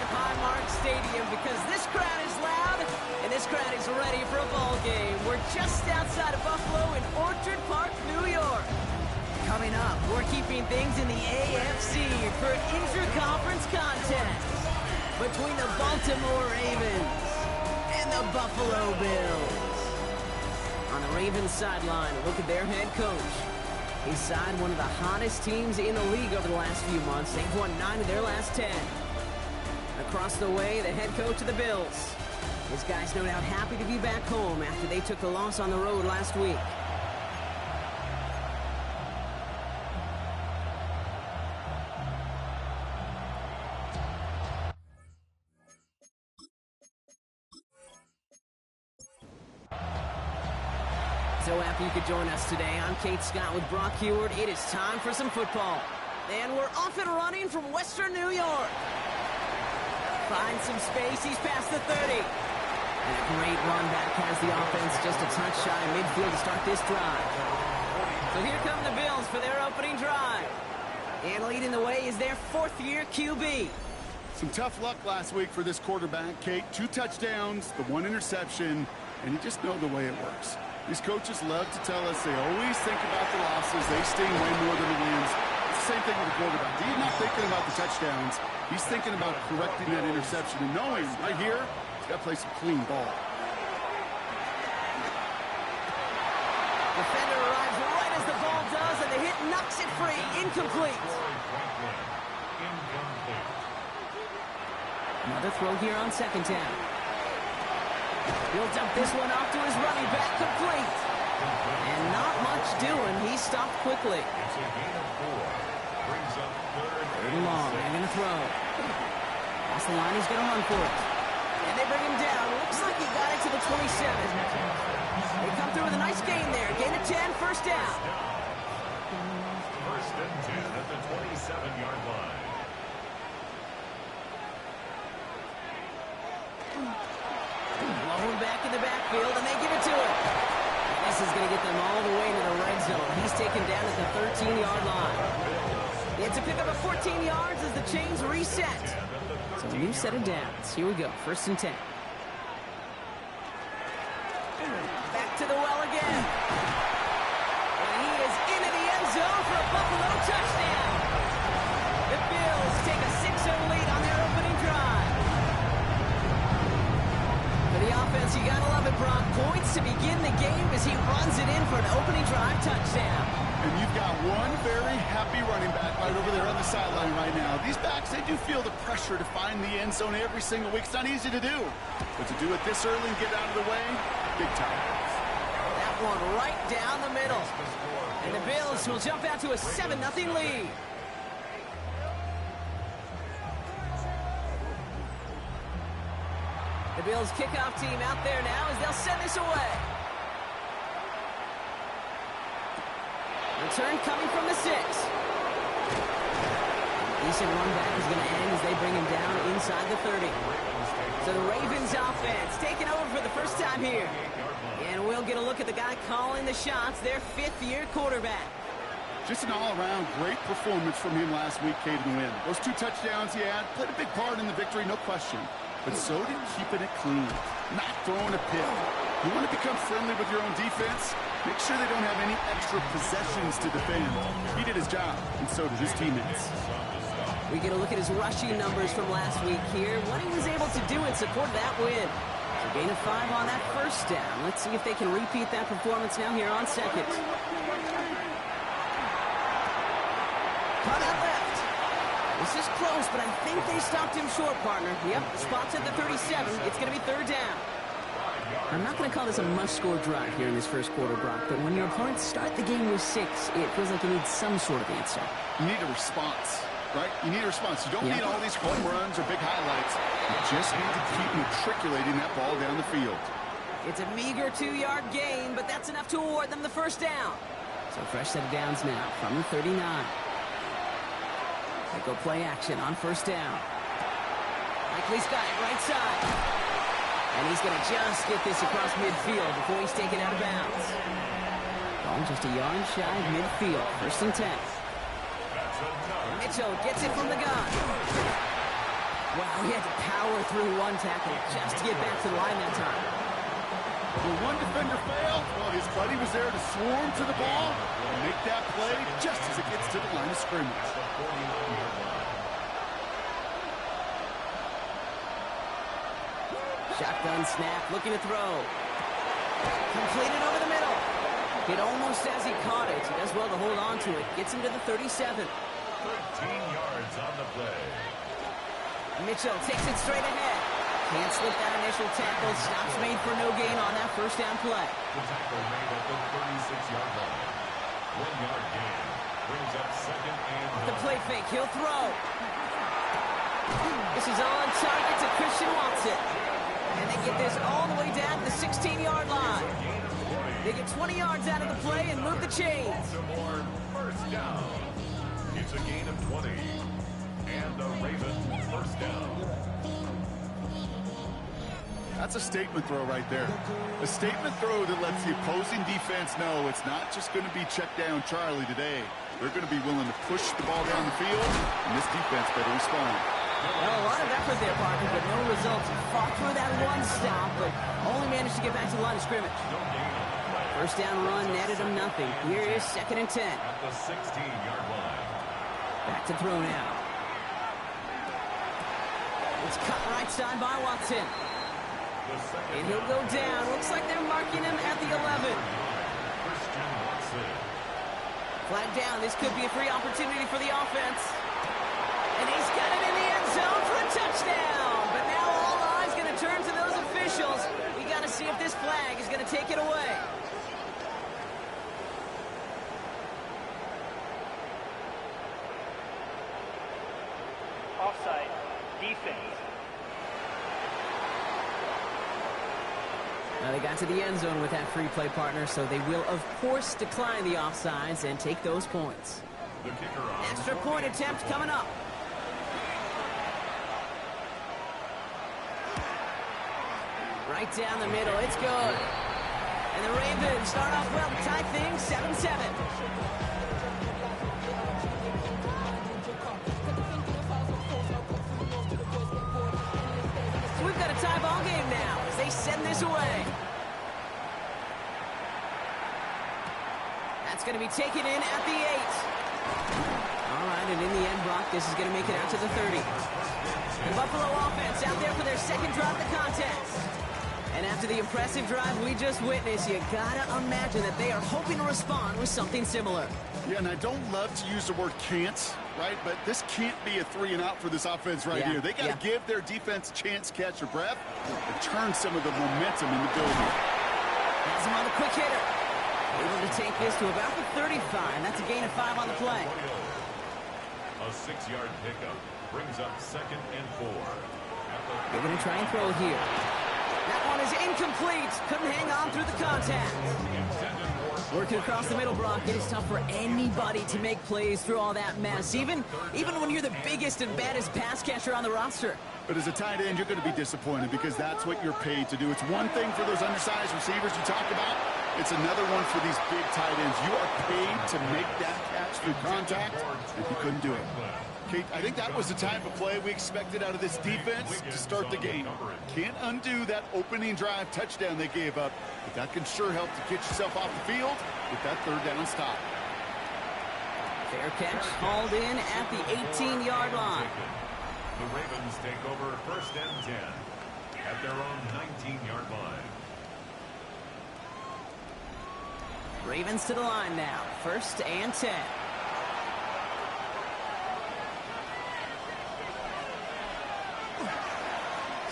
inside Highmark Stadium because this crowd is loud and this crowd is ready for a ball game. We're just outside of Buffalo in Orchard Park, New York. Coming up, we're keeping things in the AFC for an intra-conference contest between the Baltimore Ravens and the Buffalo Bills. On the Ravens sideline, a look at their head coach. His side, one of the hottest teams in the league over the last few months. They've won 9 of their last 10. Across the way, the head coach of the Bills. His guys no doubt happy to be back home after they took the loss on the road last week. So happy you could join us today. I'm Kate Scott with Brock Heward. It is time for some football. And we're off and running from Western New York. Finds some space. He's past the 30. And a great run back has the offense just a touch shy of midfield to start this drive. So here come the Bills for their opening drive. And leading the way is their 4th-year QB. Some tough luck last week for this quarterback, Kate. 2 touchdowns, the 1 interception, and you just know the way it works. These coaches love to tell us they always think about the losses. They sting way more than the wins. It's the same thing with the quarterback. He's not thinking about the touchdowns. He's thinking about correcting that interception and knowing right here, he's got to play some clean ball. Defender arrives right as the ball does, and the hit knocks it free. Incomplete. Another throw here on 2nd down. He'll dump this one off to his running back, complete. And not much doing. He stopped quickly. Third and long. They're going to throw. Across the line, he's going to run for it. And they bring him down. Looks like he got it to the 27. They come through with a nice gain there. Gain of 10, first down. First and 10 at the 27-yard line. Blown back in the backfield, and they give it to him. And this is going to get them all the way into the red zone. He's taken down at the 13-yard line. It's a pickup of 14 yards as the chains reset. So a new set of downs. Here we go, 1st and 10. Back to the well again. And he is into the end zone for a Buffalo touchdown. The Bills take a 6-0 lead on their opening drive. For the offense, you gotta love it, Brock. Points to begin the game as he runs it in for an opening drive touchdown. And you've got one very happy running back right over there on the sideline right now. These backs, they do feel the pressure to find the end zone every single week. It's not easy to do. But to do it this early and get out of the way, big time. That one right down the middle. And the Bills will jump out to a 7-0 lead. The Bills kickoff team out there now as they'll send this away. Return coming from the 6. Decent run back is going to end as they bring him down inside the 30. So the Ravens offense taking over for the first time here. And we'll get a look at the guy calling the shots, their 5th-year quarterback. Just an all-around great performance from him last week, Cade, to win. Those 2 touchdowns he had played a big part in the victory, no question. But so did keeping it clean, not throwing a pick. You want to become friendly with your own defense? Make sure they don't have any extra possessions to defend. He did his job, and so did his teammates. We get a look at his rushing numbers from last week here, what he was able to do in support of that win. So gain of 5 on that first down. Let's see if they can repeat that performance now here on 2nd. Cut out left. This is close, but I think they stopped him short, partner. Yep, spot's at the 37. It's going to be 3rd down. I'm not going to call this a must-score drive here in this first quarter, Brock, but when your opponents start the game with 6, it feels like you need some sort of answer. You need a response, right? You need a response. You don't need all these home runs or big highlights. You just need to keep matriculating that ball down the field. It's a meager 2-yard gain, but that's enough to award them the first down. So fresh set of downs now from the 39. They go play action on 1st down. Likely's got it right side. And he's going to just get this across midfield before he's taken out of bounds. Ball just a yard shy of midfield. 1st and 10. Mitchell gets it from the gun. Wow, he had to power through one tackle just to get back to the line that time. When one defender failed, well, his buddy was there to swarm to the ball and make that play just as it gets to the line of scrimmage. Shotgun snap, looking to throw. Completed over the middle. Hit almost as he caught it. He does well to hold on to it. Gets him to the 37. 13 yards on the play. Mitchell takes it straight ahead. Can't slip that initial tackle. Stops made for no gain on that first down play. The tackle made at the 36-yard line. 1 yard gain. Brings up second and The play fake. He'll throw. This is on target to Christian Watson. And they get this all the way down to the 16-yard line. They get 20 yards out of the play and move the chains. Baltimore first down. It's a gain of 20. And the Ravens first down. That's a statement throw right there. A statement throw that lets the opposing defense know it's not just going to be check down Charlie today. They're going to be willing to push the ball down the field, and this defense better respond. Well, a lot of effort there, Parker, but no results. Fought through that one stop, but only managed to get back to the line of scrimmage. First down run netted him nothing. Here is 2nd and 10. At the 16-yard line. Back to throw now. It's cut right side by Watson. And he'll go down. Looks like they're marking him at the 11. Christian Watson. Flag down. This could be a free opportunity for the offense. And he's got it in the end zone for a touchdown. But now all eyes going to turn to those officials. We got to see if this flag is going to take it away. Offside. Defense. Now they got to the end zone with that free play, partner, so they will, of course, decline the offsides and take those points. The kicker on. Extra point attempt coming up. Right down the middle. It's good. And the Ravens start off well to tie things 7-7. So we've got a tie ball game now as they send this away. That's going to be taken in at the 8. All right, and in the end, Brock, this is going to make it out to the 30. The Buffalo offense out there for their second drive of the contest. And after the impressive drive we just witnessed, you gotta imagine that they are hoping to respond with something similar. Yeah, and I don't love to use the word can't, right? But this can't be a 3 and out for this offense right here. They got to give their defense a chance to catch their breath and turn some of the momentum in the building. Has him on the quick hitter. Able to take this to about the 35. That's a gain of 5 on the play. A 6-yard pickup brings up 2nd and 4. They're going to try and throw here. That one is incomplete. Couldn't hang on through the contact. Working across the middle, Brock. It is tough for anybody to make plays through all that mess, even when you're the biggest and baddest pass catcher on the roster. But as a tight end, you're going to be disappointed because that's what you're paid to do. It's one thing for those undersized receivers you talk about. It's another one for these big tight ends. You are paid to make that catch through contact, and you couldn't do it. Kate, I think that was the type of play we expected out of this defense to start the game. Can't undo that opening drive touchdown they gave up, but that can sure help to get yourself off the field with that 3rd down stop. Fair catch, hauled in at the 18-yard line. The Ravens take over 1st and 10 at their own 19-yard line. Ravens to the line now. 1st and 10.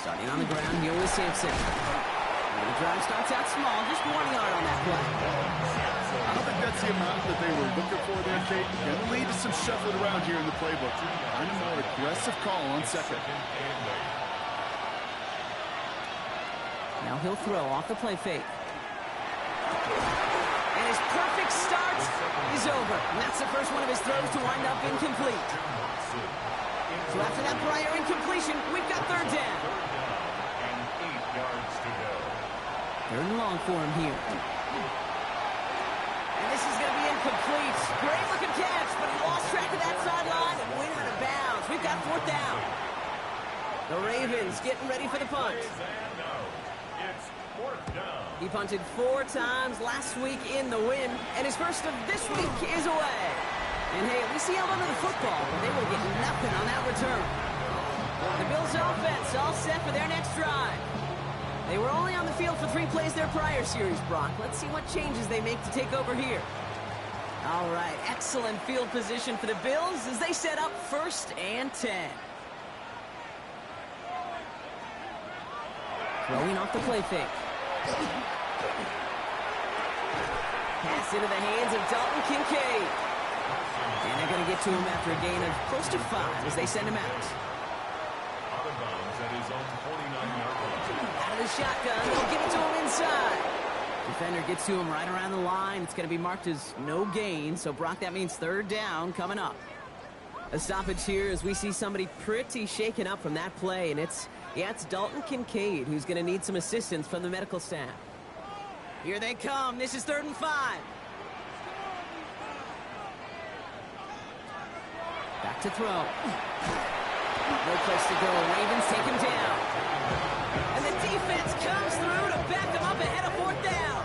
Starting on the ground here with Sampson. And the drive starts out small, just 1 yard on that play. I don't think that's the amount that they were looking for there, Kate. Going to lead to some shuffling around here in the playbook. Find a more aggressive call on 2nd. Now he'll throw off the play fake. And his perfect start is over. And that's the first one of his throws to wind up incomplete. So after that prior incompletion, we've got 3rd down. And 8 yards to go. 3rd and long for him here. And this is going to be incomplete. Great looking catch, but he lost track of that sideline and went out of bounds. We've got 4th down. The Ravens getting ready for the punt. It's fourth down. He punted 4 times last week in the win, and his first of this week is away. And hey, at least he held onto the football, but they will get nothing on that return. The Bills offense all set for their next drive. They were only on the field for 3 plays their prior series, Brock. Let's see what changes they make to take over here. All right, excellent field position for the Bills as they set up 1st and 10. Throwing off the play fake. Pass into the hands of Dalton Kincaid. And they're going to get to him after a gain of close to 5 as they send him out. Out of bounds at his own 49-yard line. Out of the shotgun, they'll give it to him inside. Defender gets to him right around the line. It's going to be marked as no gain. So, Brock, that means 3rd down coming up. A stoppage here as we see somebody pretty shaken up from that play. And it's Dalton Kincaid who's going to need some assistance from the medical staff. Here they come. This is 3rd and 5. Back to throw. No place to go. Ravens take him down. And the defense comes through to back them up ahead of 4th down.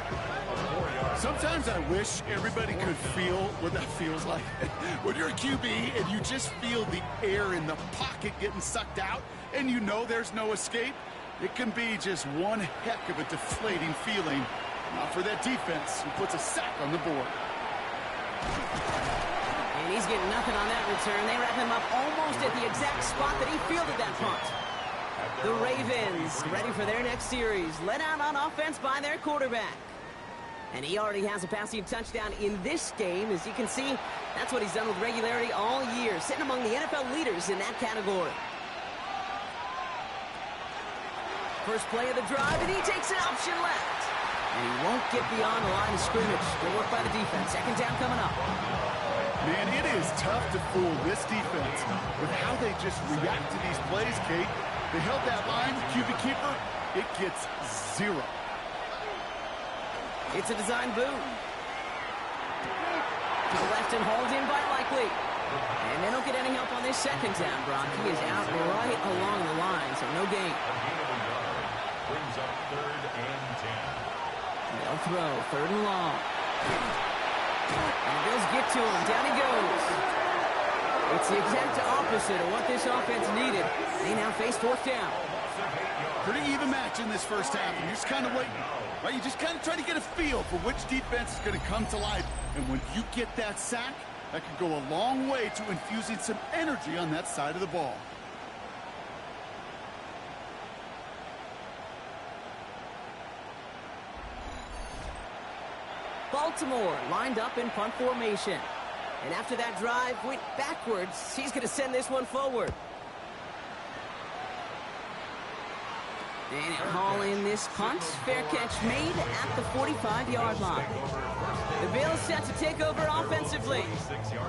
Sometimes I wish everybody could feel what that feels like. When you're a QB and you just feel the air in the pocket getting sucked out and you know there's no escape, it can be just one heck of a deflating feeling. Not for that defense who puts a sack on the board. And he's getting nothing on that return. They wrap him up almost at the exact spot that he fielded that punt. The Ravens ready for their next series. Led out on offense by their quarterback. And he already has a passing touchdown in this game. As you can see, that's what he's done with regularity all year, sitting among the NFL leaders in that category. First play of the drive, and he takes an option left. And he won't get beyond the line of scrimmage. Good work by the defense. 2nd down coming up. Man, it is tough to fool this defense with how they just react to these plays, Kate. They held that line, QB keeper, it gets 0. It's a design boot. To the left and hauled in by Likely. And they don't get any help on this 2nd down, Brock. He is out right along the line, so no gain. Brings up 3rd and 10. They'll throw 3rd and long. And the Bills get to him. Down he goes. It's the exact opposite of what this offense needed. They now face 4th down. Pretty even match in this first half, and you're just kind of waiting. Right? You just kind of try to get a feel for which defense is going to come to life. And when you get that sack, that could go a long way to infusing some energy on that side of the ball. Baltimore lined up in punt formation. And after that drive went backwards, he's going to send this one forward. And he'll haul in this punt. Fair catch made at the 45-yard line. The Bills set to take over offensively.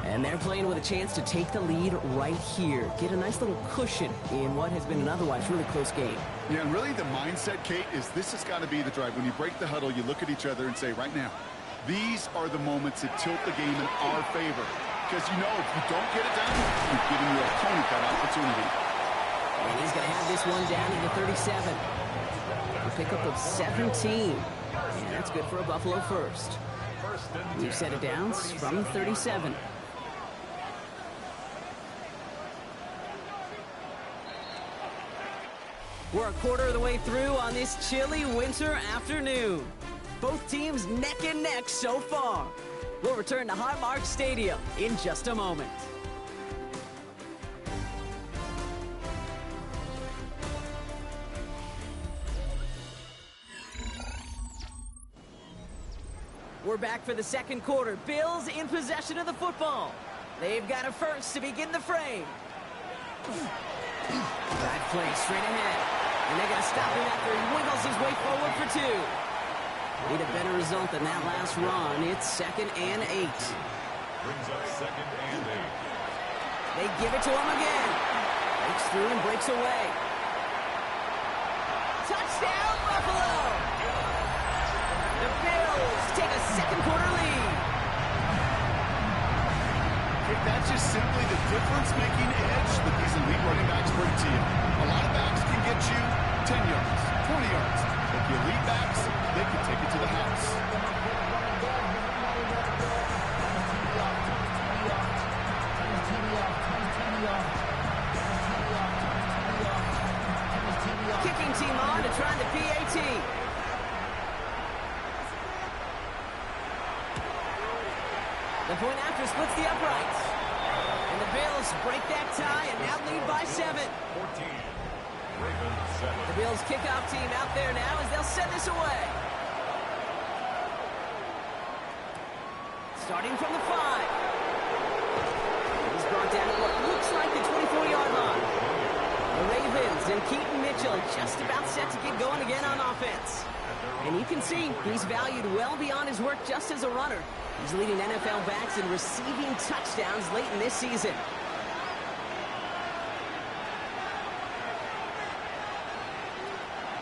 And they're playing with a chance to take the lead right here. Get a nice little cushion in what has been an otherwise really close game. Yeah, and really the mindset, Kate, is this has got to be the drive. When you break the huddle, you look at each other and say, right now, these are the moments that tilt the game in our favor. Because you know if you don't get it done, you're giving your opponent that opportunity. And he's going to have this one down to the 37. A pickup of 17. And that's good for a Buffalo first. We've set it down from the 37. We're a quarter of the way through on this chilly winter afternoon. Both teams neck and neck so far. We'll return to Highmark Stadium in just a moment. We're back for the 2nd quarter. Bills in possession of the football. They've got a first to begin the frame. That play straight ahead. And they're going to stop him after he wiggles his way forward for 2. Need a better result than that last run. It's 2nd and 8. Brings up 2nd and 8. They give it to him again. Breaks through and breaks away. Touchdown, Buffalo! The Bills take a 2nd quarter lead. That's just simply the difference-making edge that these elite running backs bring to you. A lot of back 10 yards, 20 yards. But the elite backs, they can take it to the house. Kicking team on to try the PAT. The point after splits the uprights. And the Bills break that tie and now lead by 7. 14. Ravens 7. The Bills kickoff team out there now as they'll send this away. Starting from the 5. He's brought down at what looks like the 24-yard line. The Ravens and Keaton Mitchell just about set to get going again on offense. And you can see he's valued well beyond his work just as a runner. He's leading NFL backs in receiving touchdowns late in this season.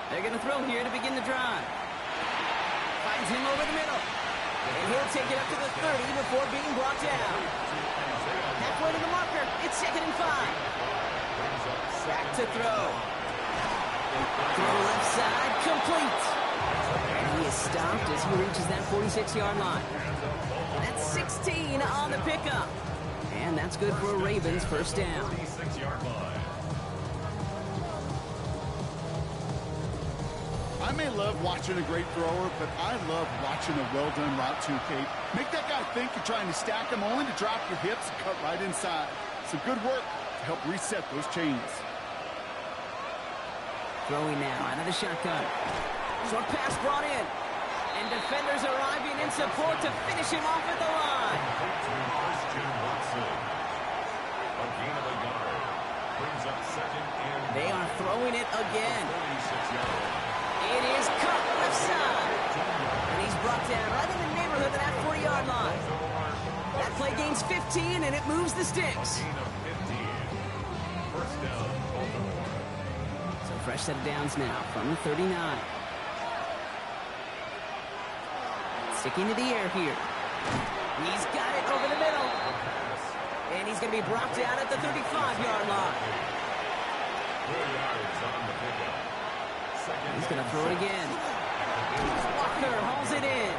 They're going to throw here to begin the drive. Finds him over the middle. And he'll take it up to the 30 before being brought down. Halfway to the marker. It's 2nd and 5. Back to throw. Throw left side, complete. And he is stopped as he reaches that 46-yard line. That's 16 on the pickup. And that's good for a Ravens first down. 46-yard line. I may love watching a great thrower, but I love watching a well-done route too, Kate. Make that guy think you're trying to stack him, only to drop your hips and cut right inside. Some good work to help reset those chains. Throwing now out of the shotgun. Short pass brought in. And defenders arriving in support to finish him off at the line. A gain of a yard. Brings up 2nd and They are throwing it again. 46-yard line. It is cut left side. And he's brought down right in the neighborhood of that 40-yard line. That play gains 15, and it moves the sticks. Gain of 15. First down, Baltimore. So fresh set of downs now from the 39. Sticking to the air here. He's got it over the middle. And he's going to be brought down at the 35-yard line. 4 yards on the pickup. He's going to throw it again. Walker hauls it in.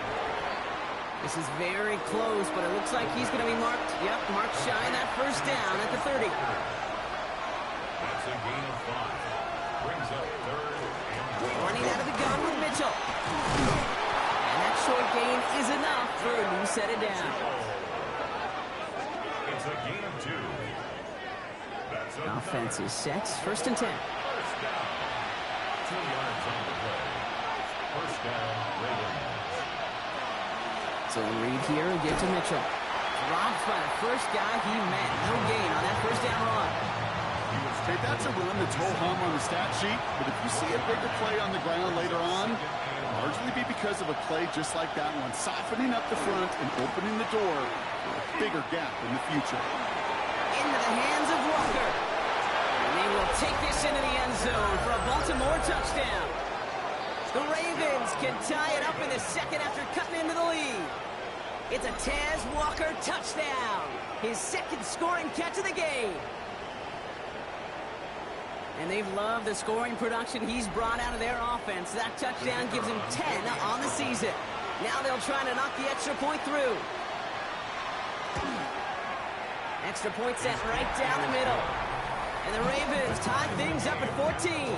This is very close, but it looks like he's going to be marked. Yep, marked shy that first down at the 30. That's a gain of 5. Brings up 3rd and Running out of the gun with Mitchell. And that short gain is enough for a new set of downs. it's a gain of 2. That's a Offense is set. 1st and 10. First down. 2 yards on the play. First down, Ravens. So read here and give to Mitchell. Dropped by the first guy he met. No gain on that first down run. Hey, that's a run that's ho-hum on the stat sheet, but if you see a bigger play on the ground later on, it'll largely be because of a play just like that one, softening up the front and opening the door for a bigger gap in the future. Into the hands of Walker. And they will take this into the end zone for a Baltimore touchdown. The Ravens can tie it up in the second after cutting into the lead. It's a Taz Walker touchdown. His 2nd scoring catch of the game. And they've loved the scoring production he's brought out of their offense. That touchdown gives him 10 on the season. Now they'll try to knock the extra point through. Extra point set right down the middle. And the Ravens tie things up at 14.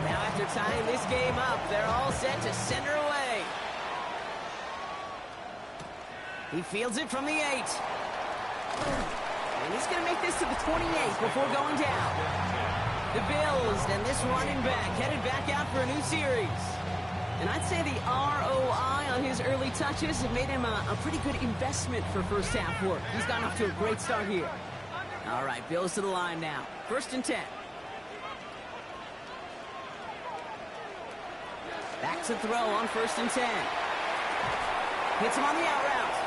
Now after tying this game up, they're all set to send her away. He fields it from the 8. And he's going to make this to the 28 before going down. The Bills and this running back headed back out for a new series. And I'd say the ROI on his early touches have made him a pretty good investment for first half work. He's gotten off to a great start here. All right, Bills to the line now. 1st and 10. Back to throw on 1st and 10. Hits him on the out route.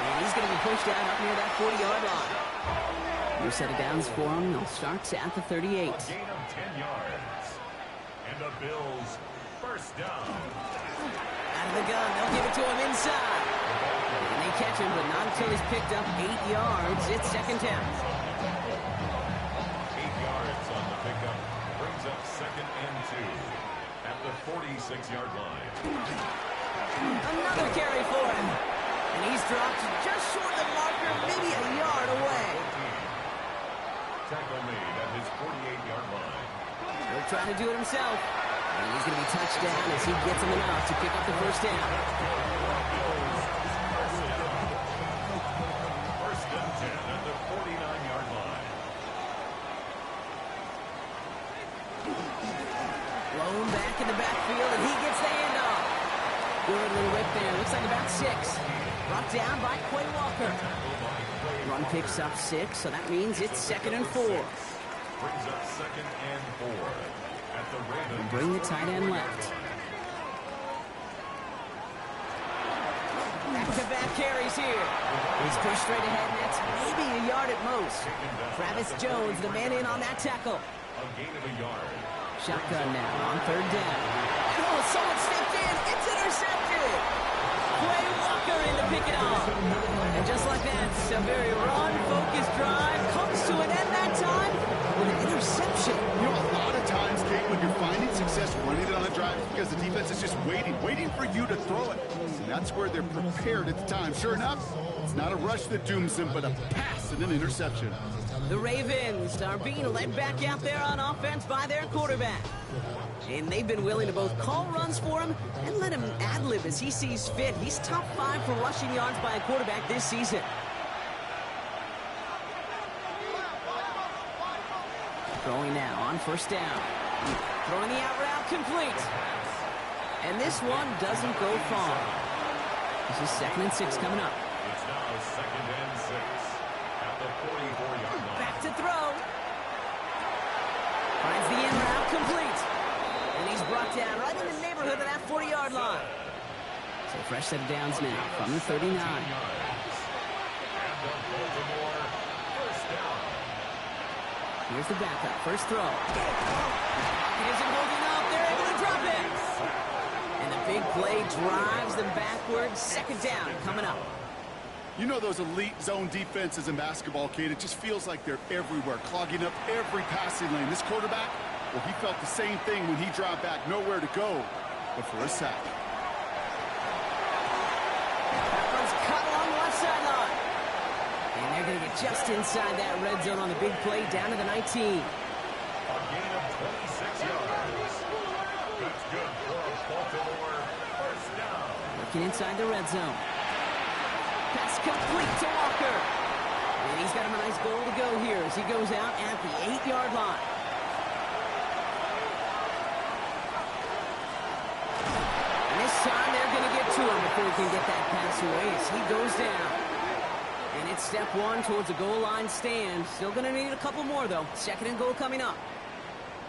And he's going to be pushed out up near that 40-yard line. New set of downs for him. They'll start at the 38. A gain of 10 yards. And the Bills first down. Out of the gun. They'll give it to him inside. And they catch him, but not until he's picked up 8 yards. It's second down. 8 yards on the pickup. Brings up second and 2 at the 46-yard line. Another carry for him. And he's dropped just short of the marker, maybe a yard away. Tackle made at his 48-yard line. He'll try to do it himself. And he's going to be touched down as he gets him enough to pick up the first down. First and 10 at the 49-yard line. Blown back in the backfield, and he gets the handoff. Good little whip there. Looks like about 6. Brought down by Quay Walker. Run picks up 6, so that means it's second and 4. Brings up second and 4 at the Ravens. Bring the tight end left. Back-to-back carries here. He's pushed straight ahead, and that's maybe a yard at most. Travis Jones, the man in on that tackle. A gain of a yard. Shotgun now on third down. Oh, someone stepped in. It's intercepted. Quay Walker in to pick it off. And just like that, a very run-focused drive comes to an end that time with an interception. You know, a lot of times, Kate, when you're finding success running it on a drive, it's because the defense is just waiting for you to throw it. And that's where they're prepared at the time. Sure enough, it's not a rush that dooms them, but a pass and an interception. The Ravens are being led back out there on offense by their quarterback. And they've been willing to both call runs for him and let him ad-lib as he sees fit. He's top 5 for rushing yards by a quarterback this season. Throwing now on first down. Throwing the out route complete. And this one doesn't go far. This is second and 6 coming up. It's now second and 6 at the 44-yard line. Back to throw. Finds the in route complete. And he's brought down right in the neighborhood of that 40-yard line. So fresh set of downs now from the 39. And the Baltimore first down. Here's the backup. First throw. He isn't holding up. They're able to drop it. And the big play drives them backwards. Second down coming up. You know those elite zone defenses in basketball, Kate, it just feels like they're everywhere, clogging up every passing lane. This quarterback, well, he felt the same thing when he dropped back, nowhere to go but for a sack. That one's cut along the left sideline. And they're going to get just inside that red zone on the big play down to the 19. A gain of 26 yards. That's good for a Baltimore first down. Looking inside the red zone. Pass complete to Walker. And he's got him a nice goal to go here as he goes out at the 8-yard line. And this time they're going to get to him before he can get that pass away as he goes down. And it's step 1 towards a goal line stand. Still going to need a couple more, though. Second and goal coming up.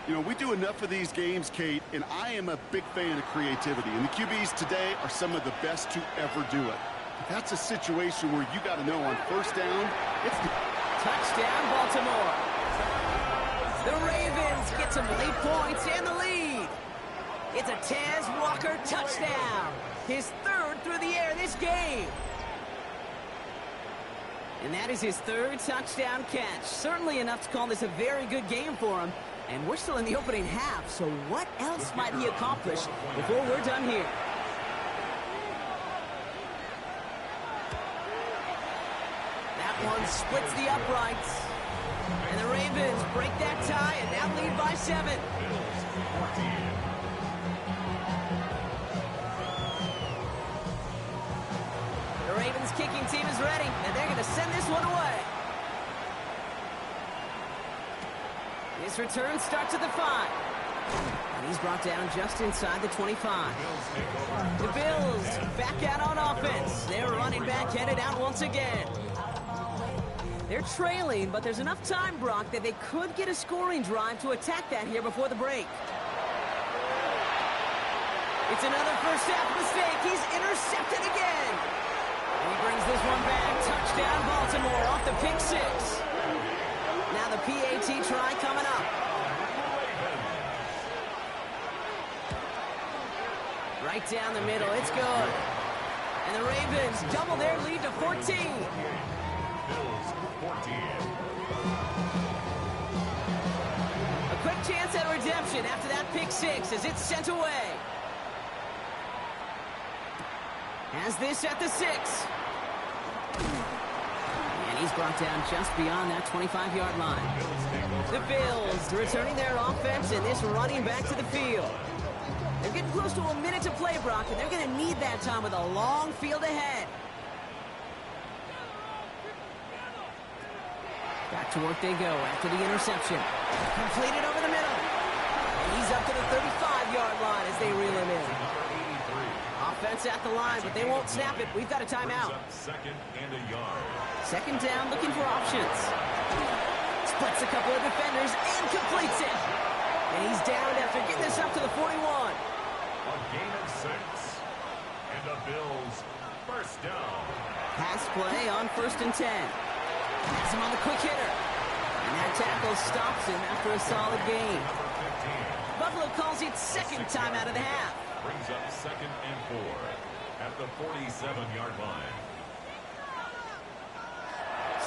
You know, we do enough of these games, Kate, and I am a big fan of creativity. And the QBs today are some of the best to ever do it. That's a situation where you got to know on first down, it's touchdown, Baltimore. The Ravens get some late points and the lead. It's a Tez Walker touchdown. His 3rd through the air this game. And that is his 3rd touchdown catch. Certainly enough to call this a very good game for him. And we're still in the opening half, so what else might he accomplish before we're done here? One splits the uprights. And the Ravens break that tie and now lead by 7. The Ravens kicking team is ready, and they're going to send this one away. This return starts at the 5. And he's brought down just inside the 25. The Bills back out on offense. Their running back headed out once again. They're trailing, but there's enough time, Brock, that they could get a scoring drive to attack that here before the break. It's another first half mistake. He's intercepted again. And he brings this one back. Touchdown, Baltimore, off the pick 6. Now the PAT try coming up. Right down the middle. It's good. And the Ravens double their lead to 14. Bills 14. A quick chance at redemption after that pick six as it's sent away. Has this at the 6. And he's brought down just beyond that 25-yard line. The Bills returning their offense and this running back to the field. They're getting close to a minute to play, Brock, and they're going to need that time with a long field ahead. Back to work they go after the interception. Completed over the middle. And he's up to the 35-yard line as they reel him in. Offense at the line, but they won't snap it. We've got a timeout. Second and a yard. Second down, looking for options. Splits a couple of defenders and completes it. And he's down after getting this up to the 41. A gain of 6. And the Bills first down. Pass play on 1st and 10. Has him on the quick hitter. And that tackle stops him after a solid gain. Buffalo calls it second time out of the half. Brings up second and 4 at the 47-yard line.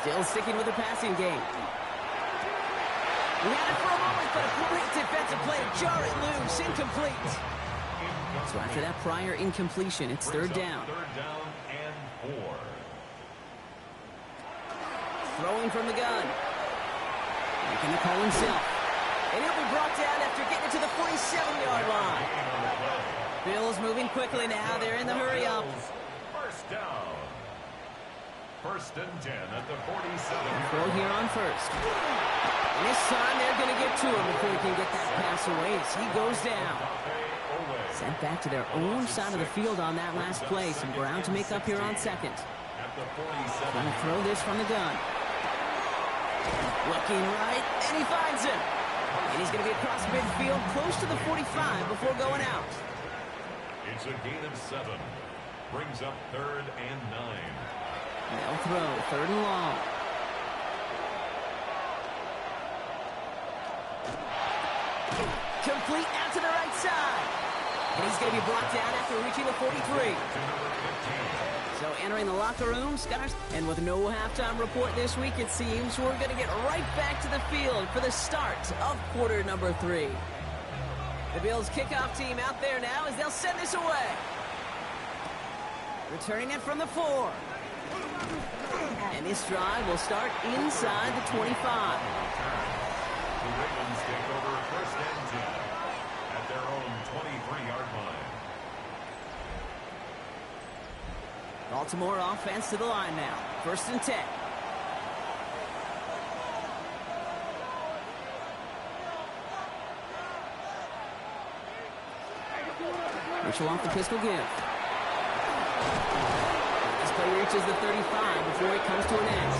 Still sticking with the passing game. We had it for a moment, but a great defensive play to jar it loose. Incomplete. So after that prior incompletion, it's third down. Third down and 4. Throwing from the gun. Making the call himself. And he'll be brought down after getting it to the 47-yard line. Bills moving quickly now. They're in the hurry up. First down. First and 10 at the 47. Throw here on 1st. And this time they're going to get to him before he can get that pass away as he goes down. Sent back to their own side of the field on that last play. Some ground to make up here on second. Trying to throw this from the gun. Looking right, and he finds him. And he's going to be across midfield, close to the 45 before going out. It's a gain of 7. Brings up third and 9. They'll throw, third and long. Complete out to the right side. And he's going to be brought down after reaching the 43. So entering the locker room, Scott, and with no halftime report this week, it seems we're going to get right back to the field for the start of quarter number 3. The Bills kickoff team out there now as they'll send this away. Returning it from the 4. And this drive will start inside the 25. The Ravens take over first and 10 at their own 23-yard line. Baltimore offense to the line now. 1st and 10. Mitchell off the pistol give. This play reaches the 35 before it comes to an end.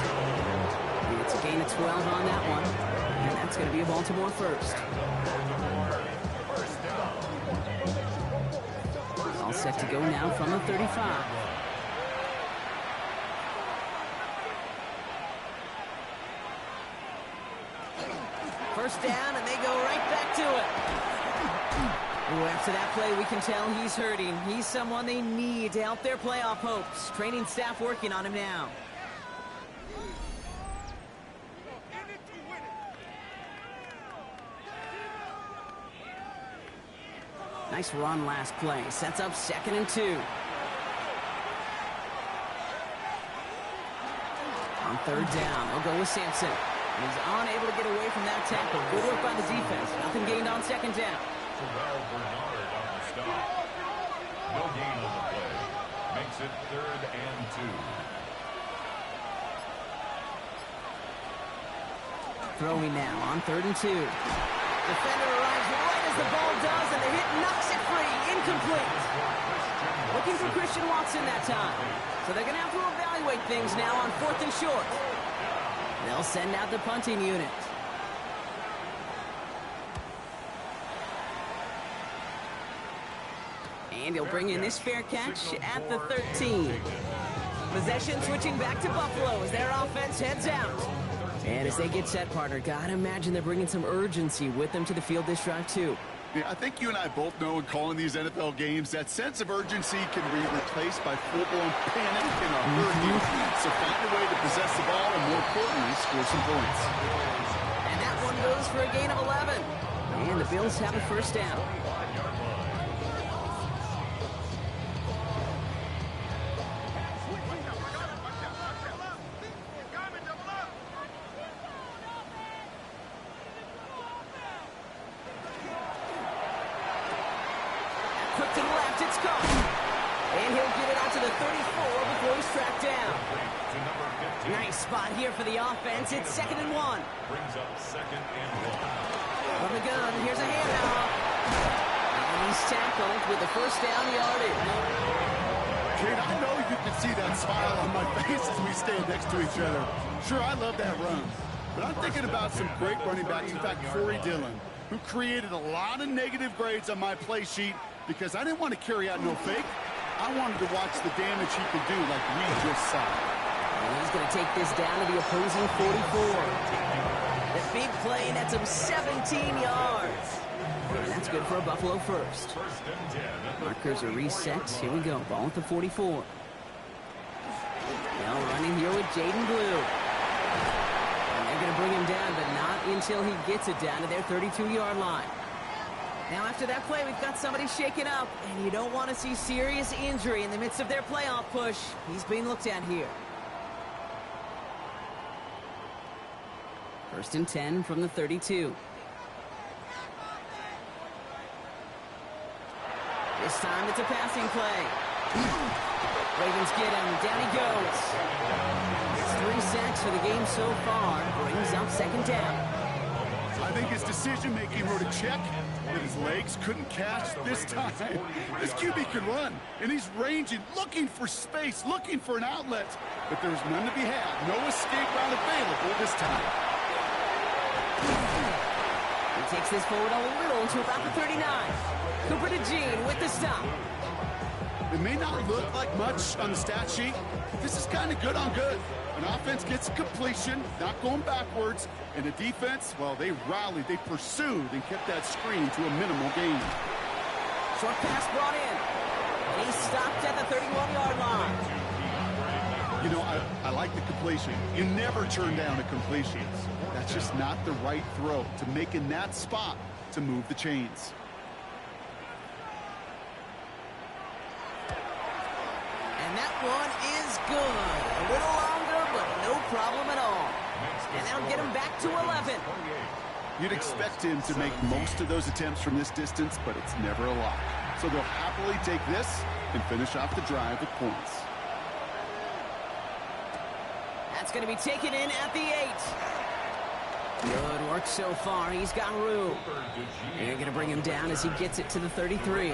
It's a gain of 12 on that one. And that's going to be a Baltimore first. All set to go now from the 35. First down, and they go right back to it. Ooh, after that play, we can tell he's hurting. He's someone they need to help their playoff hopes. Training staff working on him now. Nice run last play. Sets up 2nd and 2. On 3rd down, they'll go with Sampson. He's unable to get away from that tackle. Good work by the defense. Nothing gained on 2nd down. Terrell Bernard on the stop. No gain on the play. Makes it 3rd and 2. Throwing now on 3rd and 2. Defender arrives right as the ball does, and the hit knocks it free. Incomplete. Looking for Christian Watson that time. So they're going to have to evaluate things now on 4th and short. They'll send out the punting unit. And he'll bring in this fair catch at the 13. Possession switching back to Buffalo as their offense heads out. And as they get set, partner, gotta imagine they're bringing some urgency with them to the field this drive, too. Yeah, I think you and I both know in calling these NFL games that sense of urgency can be replaced by full-blown panic in a hurry. So find a way to possess the ball and, more importantly, score some points. And that one goes for a gain of 11. And the Bills have a first down. Quick to the left, it's caught. And he'll get it out to the 34 before he's tracked down. Nice spot here for the offense. It's 2nd and 1. Brings up 2nd and 1. From the gun, here's a handoff. And he's tackled with the first down yardage. Kate, I know you can see that smile on my face as we stand next to each other. Sure, I love that run. But I'm thinking about some great running backs. In fact, Corey Dillon, who created a lot of negative grades on my play sheet because I didn't want to carry out no fake. I wanted to watch the damage he could do like we just saw. And he's going to take this down to the opposing 44. The big play, that's him 17 yards. And that's good for a Buffalo first. Markers are reset. Here we go. Ball at the 44. Now running here with Jaden Blue. And they're going to bring him down, but not until he gets it down to their 32-yard line. Now after that play, we've got somebody shaken up, and you don't want to see serious injury in the midst of their playoff push. He's being looked at here. 1st and 10 from the 32. This time it's a passing play. Ravens get him. Down he goes. It's 3 sacks for the game so far. Brings up 2nd down. I think his decision-making wrote a check that his legs couldn't catch this time. This QB can run, and he's ranging, looking for space, looking for an outlet. But there's none to be had. No escape route available this time. He takes this forward a little to about the 39. Cooper to Gene with the stop. It may not look like much on the stat sheet, but this is kind of good on good. An offense gets a completion, not going backwards, and the defense, well, they rallied, they pursued, and kept that screen to a minimal gain. Short pass brought in. And he stopped at the 31-yard line. You know, I like the completion. You never turn down a completion. That's just not the right throw to make in that spot to move the chains. And that one is good. A little longer, but no problem at all. And that'll get him back to 11. You'd expect him to make most of those attempts from this distance, but it's never a lot. So they'll happily take this and finish off the drive with points. That's going to be taken in at the 8. Good work so far. He's got room. They're going to bring him down as he gets it to the 33.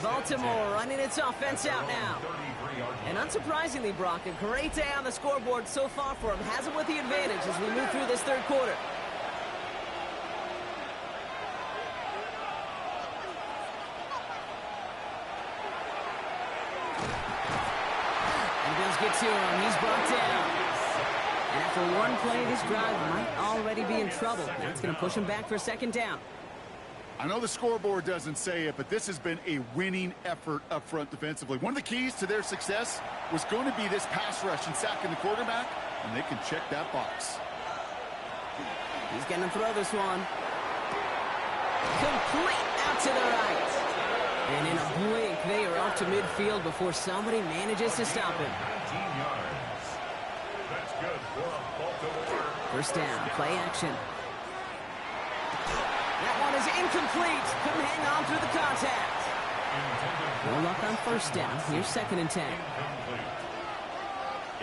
Baltimore running its offense out now. And unsurprisingly, Brock, a great day on the scoreboard so far for him. Has him with the advantage as we move through this 3rd quarter. And Bills get to him. He's brought down. And after one play, this drive might already be in trouble. That's going to push him back for 2nd down. I know the scoreboard doesn't say it, but this has been a winning effort up front defensively. One of the keys to their success was going to be this pass rush and sacking the quarterback, and they can check that box. He's going to throw this one. Complete out to the right. And in a blink, they are up to midfield before somebody manages to stop him. 19 yards. That's good for a Baltimore. 1st down, play action. That one is incomplete. Couldn't hang on through the contact. No luck on 1st down. Here's 2nd and 10. Incomplete.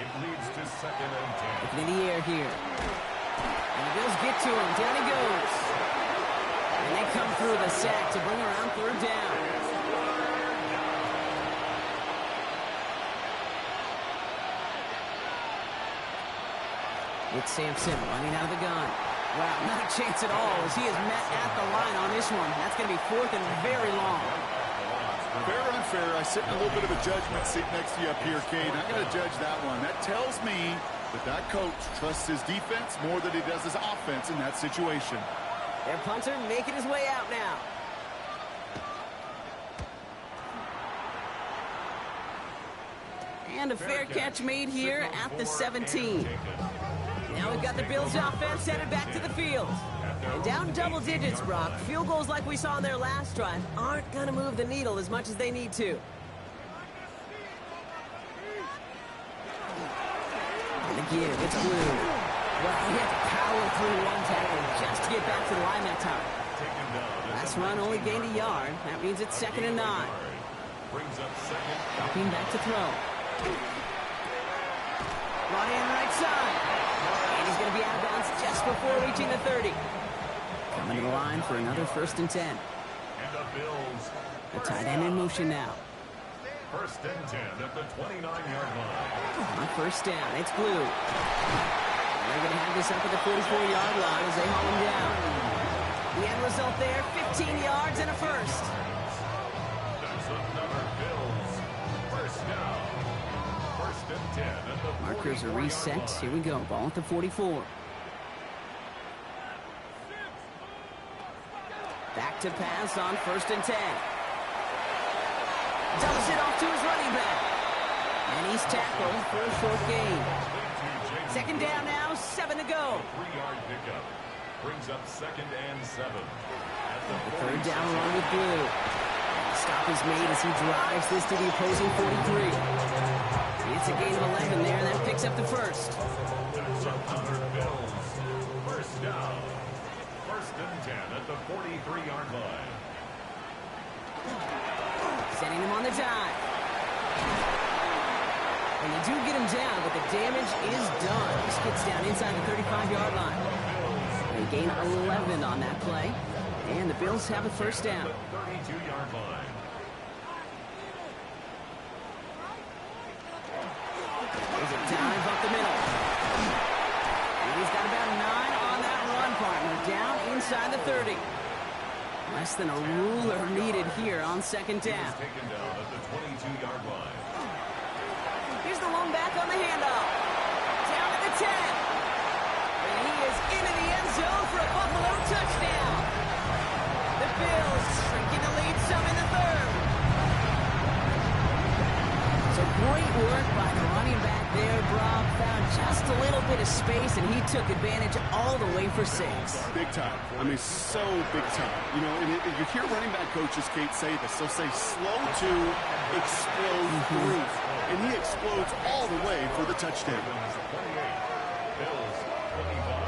It leads to 2nd and 10. Looking in the air here. And the Bills get to him. Down he goes. And they come through the sack to bring around 3rd down. With Sampson running out of the gun. Wow, not a chance at all as he is met at the line on this one. That's going to be 4th and very long. Fair or unfair, I sit in a little bit of a judgment seat next to you up here, Cade. I got to judge that one. That tells me that coach trusts his defense more than he does his offense in that situation. Their punter making his way out now. And a fair catch made here at the 17. Now we've got the Bills offense headed back to the field. And down double digits, Brock. Field goals like we saw in their last drive aren't going to move the needle as much as they need to. And again, it's Blue. Well, he had to power through one tackle just to get back to the line that time. Last run only gained a yard. That means it's 2nd and 9. Dropping back to throw. Brought in right side. And he's going to be out of bounds just before reaching the 30. Coming to the line for another 1st and 10. And the Bills. The tight end in motion now. 1st and 10 at the 29-yard line. On 1st down, it's Blue. They're going to have this up at the 44-yard line as they haul him down. The end result there, 15 yards and a 1st. That's another Bills. 1st down. 1st and 10 at the 44-yard line. Markers are reset. Here we go. Ball at the 44. Back to pass on 1st and 10. Dumps it off to his running back. And he's tackled for a short gain. 2nd down now, 7 to go. 3-yard pickup. Brings up 2nd and 7. The 3rd down run with Blue. Stop is made as he drives this to the opposing 43. It's a gain of 11 there, and that picks up the 1st. That's another Bills. 1st down. 1st and 10 at the 43-yard line. Setting him on the dive. And they do get him down, but the damage is done. This gets down inside the 35-yard line. They gain 11 on that play. And the Bills have a 1st down. 32-yard line. There's a dive up the middle. And he's got about 9 on that run, partner. Down inside the 30. Less than a ruler needed here on 2nd down. Taken down at the 22-yard line. Here's the lone back on the handoff. Down to the 10. And he is into the end zone for a Buffalo touchdown. The Bills shrinking the lead some in the 3rd. So great work by the running back there, Brock. Found just a little bit of space, and he took advantage all the way for 6. Big time. I mean, so big time. You know, and you hear running back coaches, Kate, say this. They'll say slow to explode through. And he explodes all the way for the touchdown. 28. Bills 25.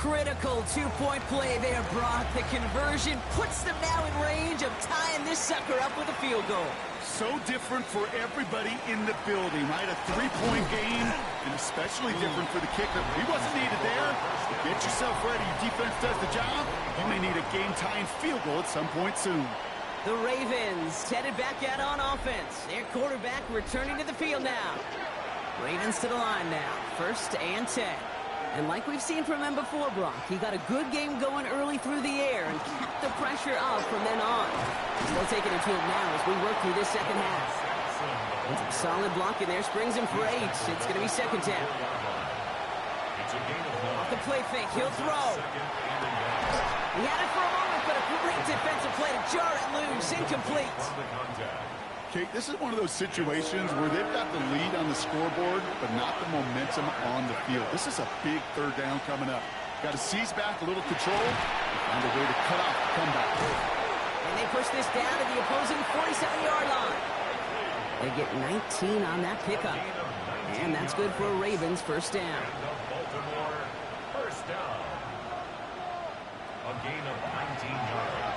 Critical two-point play there, Brock. The conversion puts them now in range of tying this sucker up with a field goal. So different for everybody in the building, right? A 3-point game, and especially different for the kicker. He wasn't needed there. Get yourself ready. Your defense does the job. You may need a game-tying field goal at some point soon. The Ravens headed back out on offense. Their quarterback returning to the field now. Ravens to the line now. 1st and 10. And like we've seen from him before, Brock, he got a good game going early through the air and kept the pressure up from then on. Still taking it to him now as we work through this 2nd half. And some solid blocking there, springs him for 8. It's going to be 2nd down. Off the play fake, he'll throw. He had it for a moment, but a great defensive play to jar it loose, incomplete. Kate, this is one of those situations where they've got the lead on the scoreboard, but not the momentum on the field. This is a big 3rd down coming up. Got to seize back, a little control, and find a way to cut off the comeback. And they push this down to the opposing 47-yard line. They get 19 on that pickup. And that's good for a Ravens 1st down. Baltimore 1st down. A gain of 19 yards.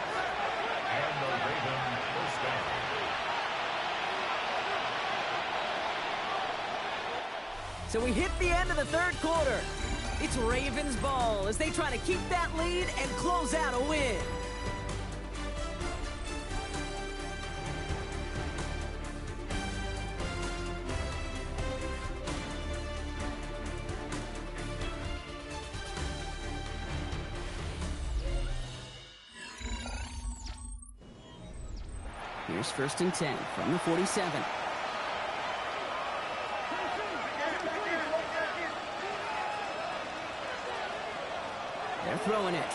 And the Ravens 1st down. So we hit the end of the 3rd quarter. It's Ravens ball as they try to keep that lead and close out a win. Here's 1st and 10 from the 47. They're throwing it.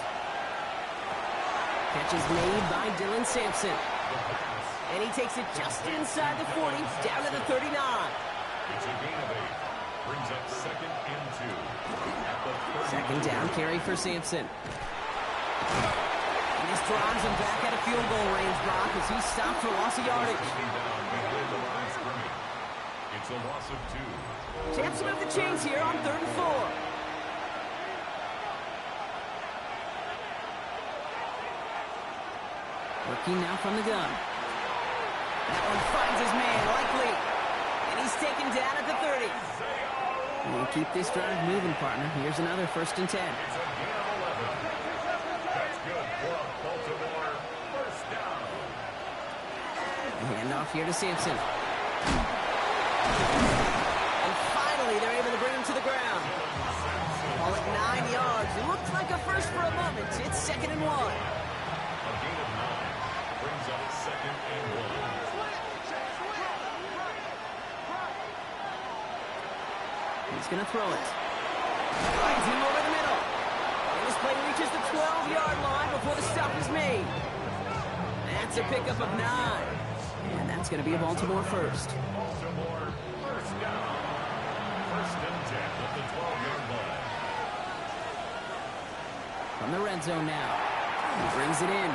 Catch is made by Dylan Sampson. And he takes it just inside the 40, down to the 39. It's a gain of 8. Brings up 2nd and 2. At the 2nd down carry for Sampson. And this drives him back out of field goal range, Brock, as he's stopped for loss of yardage. It's a loss of 2. Sampson of the chains here on 3rd and 4. Working now from the gun. That one finds his man, likely. And he's taken down at the 30. We'll keep this drive moving, partner. Here's another 1st and 10. It's a gain of 11. That's good for a Baltimore 1st down. Hand off here to Sampson. And finally, they're able to bring him to the ground. Call it 9 yards. It looked like a first for a moment. It's 2nd and 1. A gain of 9 brings up 2nd and 1. He's going to throw it. Finds him over the middle. And this play reaches the 12-yard line before the stop is made. That's a pickup of 9. And that's going to be a Baltimore first. Baltimore 1st down. 1st and 10 at the 12-yard line. From the red zone now. He brings it in.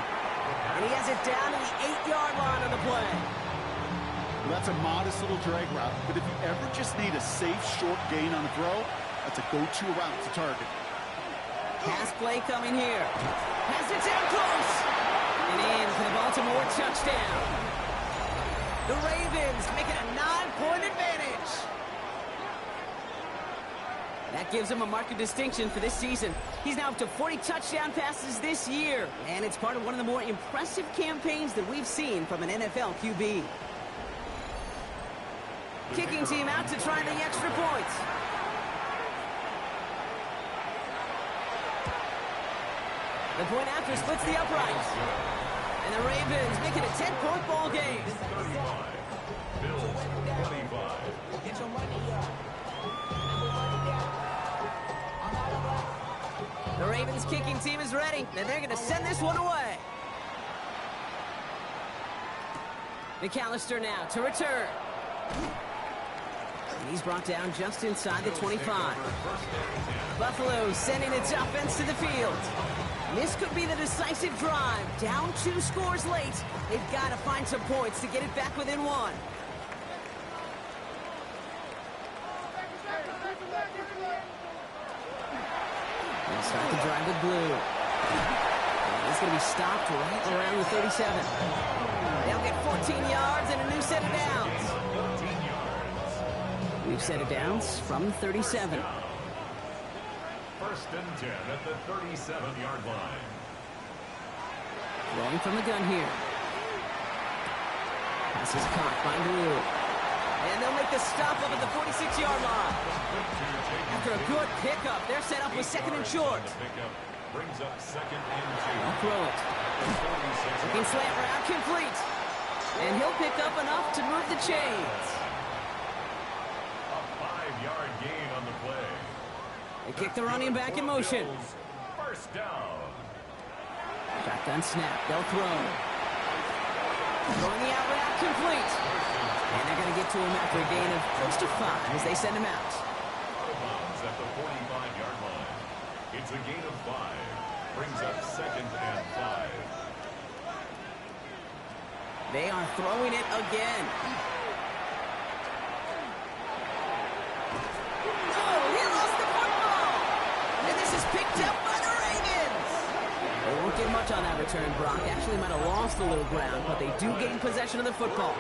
And he has it down to the 8-yard line of the play. Well, that's a modest little drag route, but if you ever just need a safe, short gain on a throw, that's a go-to route to target. Pass play coming here. Has it down close. And in for the Baltimore touchdown. The Ravens make it a 9-point advantage. That gives him a mark of distinction for this season. He's now up to 40 touchdown passes this year. And it's part of one of the more impressive campaigns that we've seen from an NFL QB. Kicking team out to try the extra points. The point after splits the uprights. And the Ravens make it a 10-point ball game. 35. Bills 25. Get your money up. The Ravens kicking team is ready, and they're going to send this one away. McAllister now to return. And he's brought down just inside the 25. Buffalo sending its offense to the field. This could be the decisive drive. Down 2 scores late. They've got to find some points to get it back within 1. They'll start the drive with blue. And he's going to be stopped right around the 37. They'll get 14 yards and a new set of downs. 14 yards. New set of downs from 37. 1st and 10 at the 37-yard line. Rolling from the gun here. Pass is caught by Blue. And they'll make the stop up at the 46-yard line. After a good pickup, they're set up with 2nd and short. Brings up 2nd and 2. They'll throw it. Looking slant route complete. And he'll pick up enough to move the chains. A 5-yard gain on the play. They kick the running back in motion. 1st down. Shotgun snap. They'll throw. Throwing the out route complete. And they're going to get to him after a gain of close to 5 as they send him out. Out of bounds at the 45-yard line. It's a gain of 5. Brings up 2nd and 5. They are throwing it again. Oh, he lost the football. And this is picked up by the Ravens. They won't get much on that return, Brock. Actually might have lost a little ground, but they do gain possession of the football.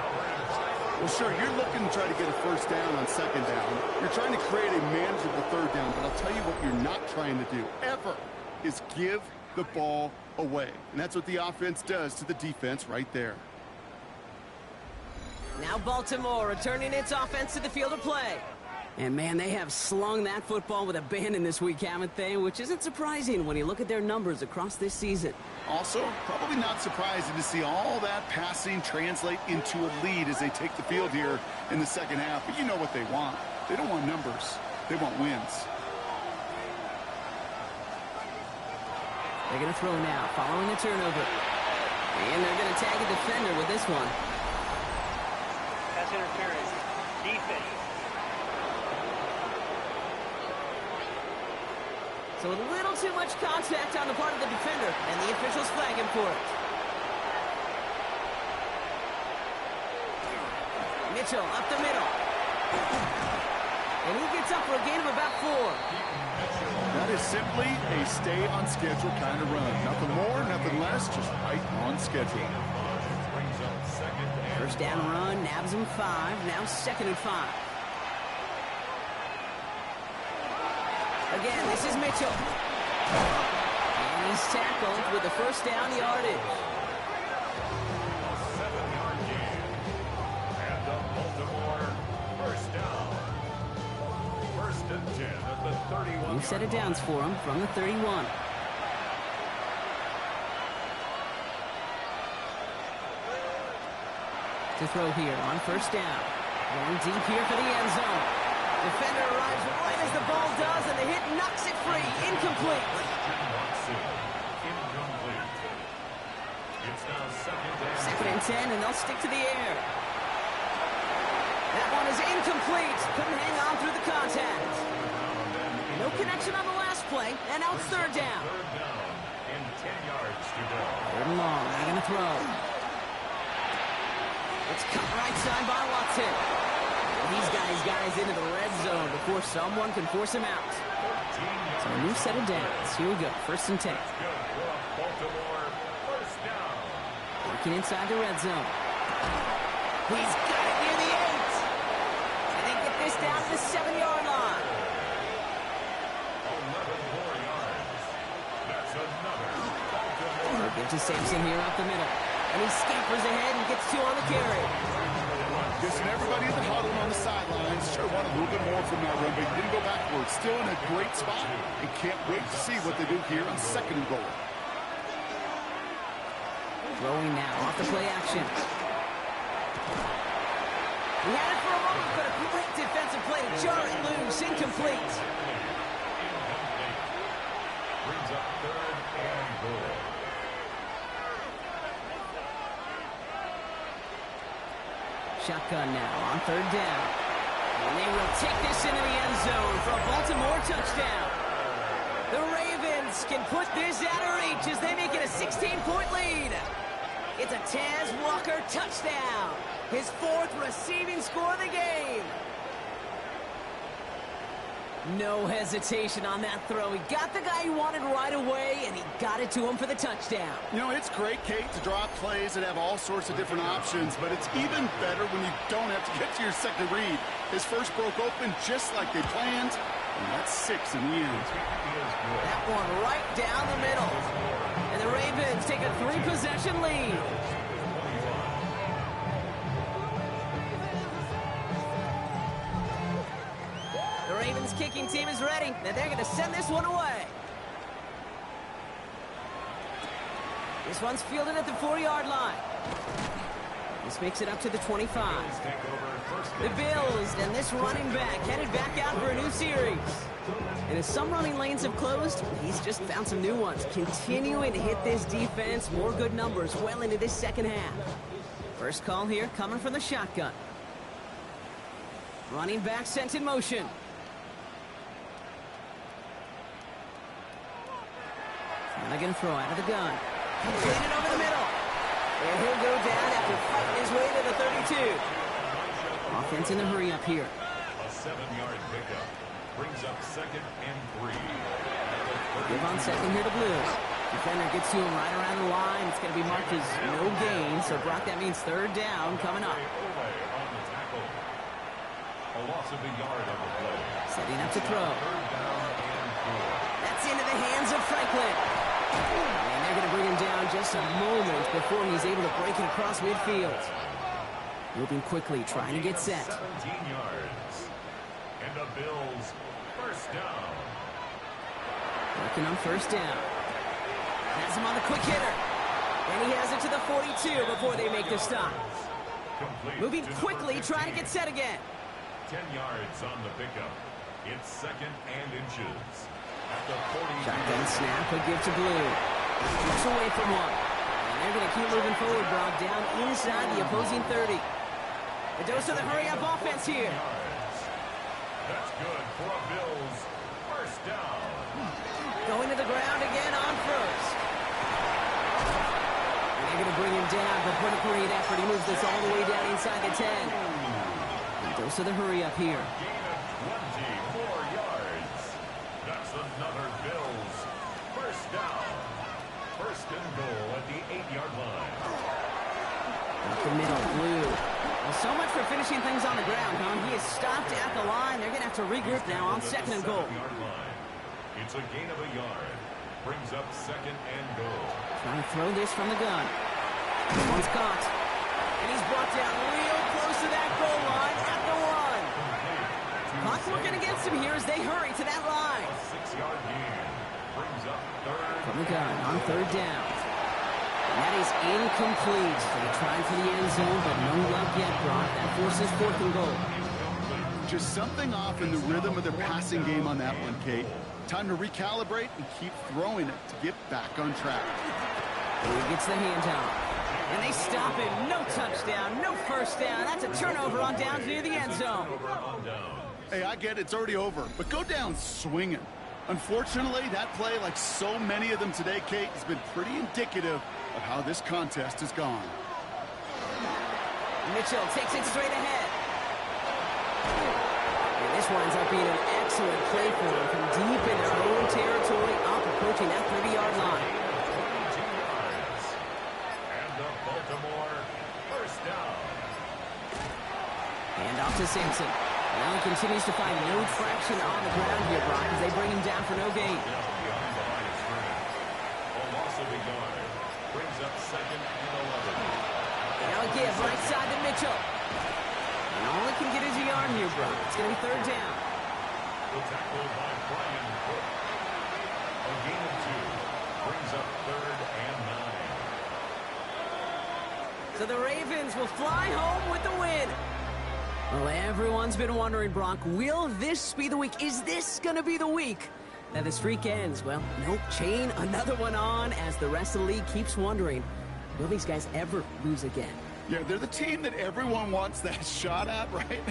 Well, sure, you're looking to try to get a 1st down on 2nd down. You're trying to create a manageable 3rd down, but I'll tell you what you're not trying to do, ever, is give the ball away. And that's what the offense does to the defense right there. Now Baltimore returning its offense to the field of play. And, man, they have slung that football with abandon this week, haven't they? Which isn't surprising when you look at their numbers across this season. Also, probably not surprising to see all that passing translate into a lead as they take the field here in the second half. But you know what they want. They don't want numbers. They want wins. They're going to throw now, following the turnover. And they're going to tag a defender with this one. Pass interference. Defense. So a little too much contact on the part of the defender, and the officials flag him for it. Mitchell up the middle. And he gets up for a gain of about 4. That is simply a stay-on-schedule kind of run. Nothing more, nothing less, just right on schedule. First down run, nabs him 5, now 2nd and 5. Again, this is Mitchell. And he's tackled with the first down yardage. A 7-yard gain. And the Baltimore first down. 1st and 10 at the 31. New set of downs for him from the 31. To throw here on first down. Going deep here for the end zone. Defender arrives right as the ball does, and the hit knocks it free. Incomplete. Incomplete. It's now 2nd and 10, and they'll stick to the air. That one is incomplete. Couldn't hang on through the contact. No connection on the last play, and now it's 3rd down. 3rd down and 10 yards to go. 3rd and long. They're going to throw. It's cut right side by Watson. He's got his guys into the red zone before someone can force him out. So a new set of downs. Here we go. 1st and 10. Baltimore first down. Working inside the red zone. He's got it near the 8. And they get this down to the 7-yard line. 11 more yards. That's another Baltimore. They'll give to Sampson here up the middle. And he scampers ahead and gets 2 on the carry. Guessing everybody in the huddle on the sidelines sure want a little bit more from that run, but he didn't go backwards. Still in a great spot, and can't wait to see what they do here on 2nd and goal. Throwing now off the play action. He had it for a moment, but a great defensive play to jar it loose. Incomplete. Brings up 3rd and goal. Shotgun now on 3rd down. And they will take this into the end zone for a Baltimore touchdown. The Ravens can put this out of reach as they make it a 16-point lead. It's a Taz Walker touchdown. His 4th receiving score of the game. No hesitation on that throw. He got the guy he wanted right away, and he got it to him for the touchdown. You know, it's great, Kate, to draw plays that have all sorts of different options, but it's even better when you don't have to get to your second read. His first broke open just like they planned, and that's 6 in the end. That one right down the middle. And the Ravens take a 3-possession lead. The Ravens kicking team is ready, and they're going to send this one away. This one's fielded at the 4-yard line. This makes it up to the 25. The Bills and this running back headed back out for a new series. And as some running lanes have closed, he's just found some new ones, continuing to hit this defense. More good numbers well into this second half. First call here coming from the shotgun. Running back sent in motion. Now going to throw out of the gun. Completed over the middle. And he'll go down after fighting his way to the 32. Offense in the hurry up here. A 7-yard pickup brings up 2nd and 3. Give on second here to Blues. Defender gets to him right around the line. It's going to be marked as no gain. So, Brock, that means 3rd down coming up. A loss of a yard on the play. Setting up to throw. 3rd down and 4. That into the hands of Franklin. And they're going to bring him down just a moment before he's able to break it across midfield. Moving quickly, trying to get set. 17 yards. And the Bills first down. Working on first down. Has him on the quick hitter. And he has it to the 42 before they make the stop. Moving quickly, trying to get set again. 10 yards on the pickup. It's second and inches. At the 40. Shotgun snap, a give to Blue. Keeps away from one. And they're going to keep moving forward, Brock, down inside the opposing 30. A dose of the hurry-up offense here. That's good for a Bills first down. Going to the ground again on first. And they're going to bring him down, but what a great effort. He moves this all the way down inside the 10. A dose of the hurry-up here. Gain of 24 yards. That's another Bills first down. First and goal at the 8-yard line. Up the middle, Blue. Well, so much for finishing things on the ground, huh? He is stopped at the line. They're going to have to regroup now on second and goal. It's a gain of a yard. Brings up second and goal. Trying to throw this from the gun. This one's caught. And he's brought down real close to that goal line at the 1. Clock working against him here as they hurry to that line. A 6-yard gain. Brings up third. From the gun on third down. And that is incomplete. So they tried for the end zone, but no luck yet, Brock. That forces fourth and goal. Just something off in the rhythm of their passing game on that one, Kate. Time to recalibrate and keep throwing it to get back on track. And he gets the handoff. And they stop him. No touchdown, no first down. That's a turnover on downs near the end zone. Hey, I get it's already over, but go down swinging. Unfortunately, that play, like so many of them today, Kate, has been pretty indicative of how this contest has gone. Mitchell takes it straight ahead. And this winds up being an excellent play for them from deep in their own territory, up approaching that 30-yard line. And the Baltimore first down. And off to Simpson. Now he continues to find no traction on the ground here, Brock, as they bring him down for no gain. Behind the line of scrimmage. A loss of a yard. Brings up second and 11. Now again, right side to Mitchell. And all he can get is a yard here, Brock. It's going to be third down. The tackle by Brian Cook. A gain of 2. Brings up third and 9. So the Ravens will fly home with the win. Well, everyone's been wondering, Brock, will this be the week? Is this going to be the week that the streak ends? Well, nope, chain another one on as the rest of the league keeps wondering, will these guys ever lose again? Yeah, they're the team that everyone wants that shot at, right?